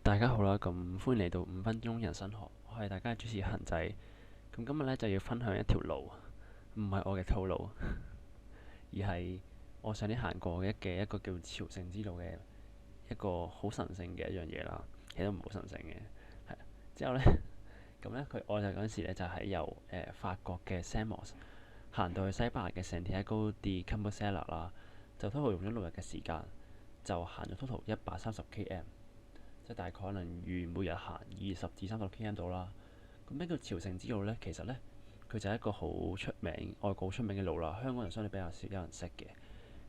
大家好啦，咁歡迎嚟到5分鐘人生學，我係大家嘅主持恒仔。咁今日咧就要分享一條路，唔係我嘅套路，而係我上年行過嘅一個叫朝聖之路嘅一個好神聖嘅一樣嘢啦。其實都唔好神聖嘅，係之後咧咁咧我就嗰陣時咧就係由法國嘅 Samos 行到去西班牙嘅 Santiago de Compostela 啦，就 total 用咗6日嘅時間，就行咗 total 130 km。即係大概可能預每日行20至30 km 到啦。咁咩叫朝聖之路呢？其實呢，佢就係一個好出名、外國好出名嘅路啦。香港人相對比較少有人識嘅。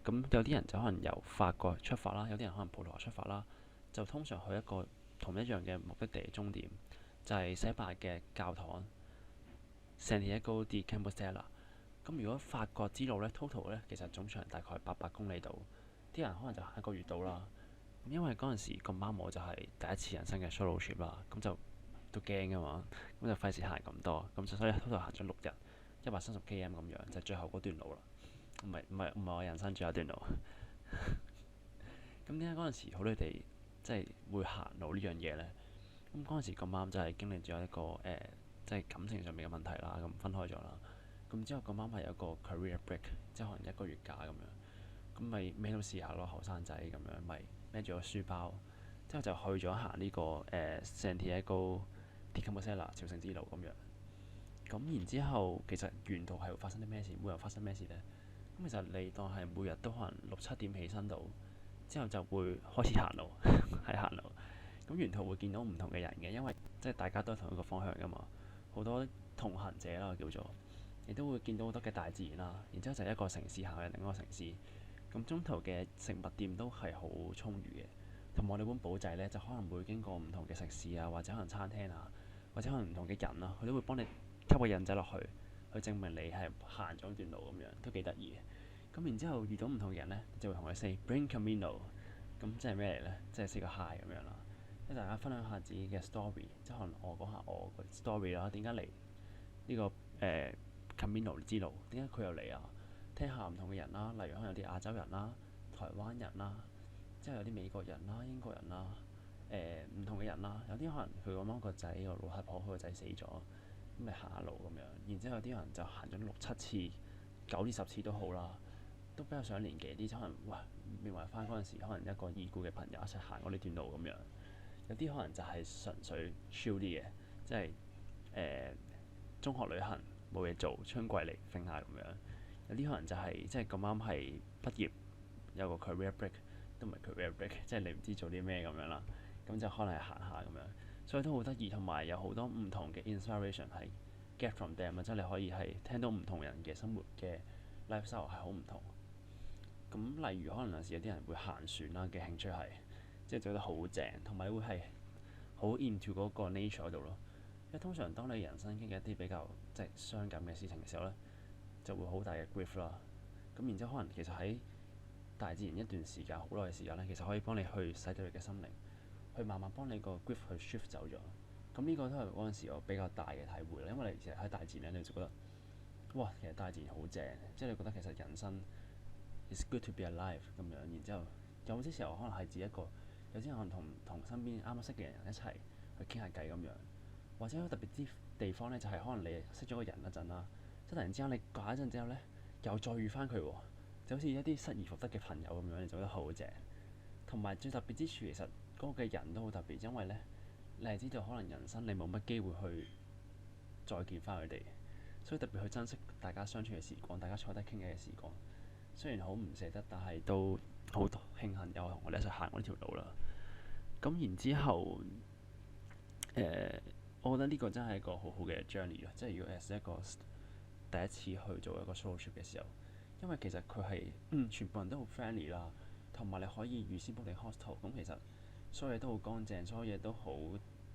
咁有啲人就可能由法國出發啦，有啲人可能葡萄牙出發啦，就通常去一個同一樣嘅目的地終點，就係西班牙嘅教堂 Santiago de Compostela。咁如果法國之路呢 total 呢，其實總長大概800公里度，啲人可能就行1個月到啦。因為嗰陣時咁啱我就係第一次人生嘅 solo trip 啦，咁就都驚噶嘛，咁就費事行咁多，咁就所以 total 行咗6日130 km 咁樣，就最後嗰段路啦。唔係我人生最後一段路。咁點解嗰陣時好多地即係會行路呢樣嘢呢？咁嗰陣時咁啱就係經歷咗一個即係感情上面嘅問題啦，咁分開咗啦。咁之後咁啱係有一個 career break，即係可能1個月假咁樣，咁咪咩都試下咯，後生仔咁樣咪孭住個書包，之後就去咗行呢個Santiago de Compostela 朝聖之路咁樣。咁然之後，其實沿途係會發生啲咩事？每日發生咩事呢？咁其實你當係每日都可能6、7點起身到，之後就會開始行路，係行路。咁沿途會見到唔同嘅人嘅，因為即係大家都係同一個方向噶嘛，好多同行者啦叫做，亦都會見到好多嘅大自然啦。然之後就係一個城市行去另一個城市，咁中途嘅食物店都係好充裕嘅。同埋我哋本簿仔呢，就可能會經過唔同嘅食肆啊，或者可能餐廳啊，或者可能唔同嘅人啊，佢都會幫你吸個印仔落去，去證明你係行咗段路咁樣，都幾得意嘅。咁然之後遇到唔同嘅人呢，就會同佢 say Buen Camino，咁即係咩嚟呢？即係 say 個 hi 咁樣啦，即係大家分享下自己嘅 story，即係可能我講下我個 story 啦，點解嚟呢個Camino 之路？點解佢又嚟啊？聽下唔同嘅人啦，例如可能有啲亞洲人啦、台灣人啦。之後有啲美國人啦、英國人啦，唔同嘅人啦，有啲可能佢咁啱個仔個老太婆佢個仔死咗，咁咪行下路咁樣。然之後有啲人就行咗6、7次、9至10次都好啦，都比較上年紀啲，就可能哇緬懷翻嗰陣時，可能一個已故嘅朋友一齊行過呢段路咁樣。有啲可能就係純粹 chill 啲嘅，即係中學旅行冇嘢做，春季嚟揈下咁樣。有啲可能就係即係咁啱係畢業有個 career break。都唔係 career break，即係你唔知做啲咩咁樣啦，咁就可能係行下咁樣，所以都好得意，同埋有好多唔同嘅 inspiration 係 get from them 啊，即係你可以係聽到唔同人嘅生活嘅 lifestyle 係好唔同。咁例如可能有時有啲人會行船啦嘅興趣係，即係做得好正，同埋會係好 into 嗰個 nature 度咯。因為通常當你人生經歷一啲比較即係傷感嘅事情嘅時候呢，就會好大嘅 grief 啦。咁然之後可能其實喺大自然一段時間好耐嘅時間呢，其實可以幫你去洗掉你嘅心靈，去慢慢幫你個 grief 去 shift 走咗。咁呢個都係嗰陣時我比較大嘅體會啦。因為你其實喺大自然呢，你就覺得哇，其實大自然好正，即係你覺得其實人生 is good to be alive 咁樣。然之後有啲時候可能係自己一個，有啲可能同身邊啱啱識嘅人一齊去傾下偈咁樣，或者特別啲地方呢，就係可能你識咗個人一陣啦，即係突然之間你隔一陣之後呢，又再遇翻佢喎。就好似一啲失而復得嘅朋友咁樣，你做得好正。同埋最特別之處，其實嗰個嘅人都好特別，因為呢，你係知道可能人生你冇乜機會去再見翻佢哋，所以特別去珍惜大家相處嘅時光，大家坐低傾偈嘅時光。雖然好唔捨得，但係都好慶幸有同我哋一齊行過呢條路啦。咁然之後，我覺得呢個真係一個好好嘅 journey 咯，即係如果 as 一個第一次去做一個 solo trip 嘅時候。因為其實佢係全部人都好 friendly 啦，同埋你可以預先 book 定 hostel，咁其實所有嘢都好乾淨，所有嘢都好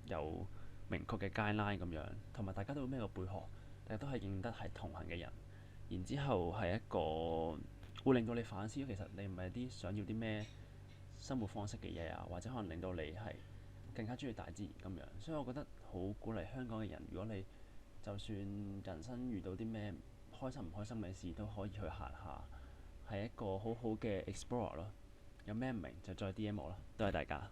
有明確嘅 guideline 咁樣，同埋大家都會孭個貝殼，大家都係認得係同行嘅人。然之後係一個會令到你反思，其實你唔係啲想要啲咩生活方式嘅嘢啊，或者可能令到你係更加中意大自然咁樣。所以我覺得好鼓勵香港嘅人，如果你就算人生遇到啲咩開心唔開心嘅事都可以去行下，係一個好好嘅 explore 咯。有咩唔明就再 DM 我啦，多謝大家。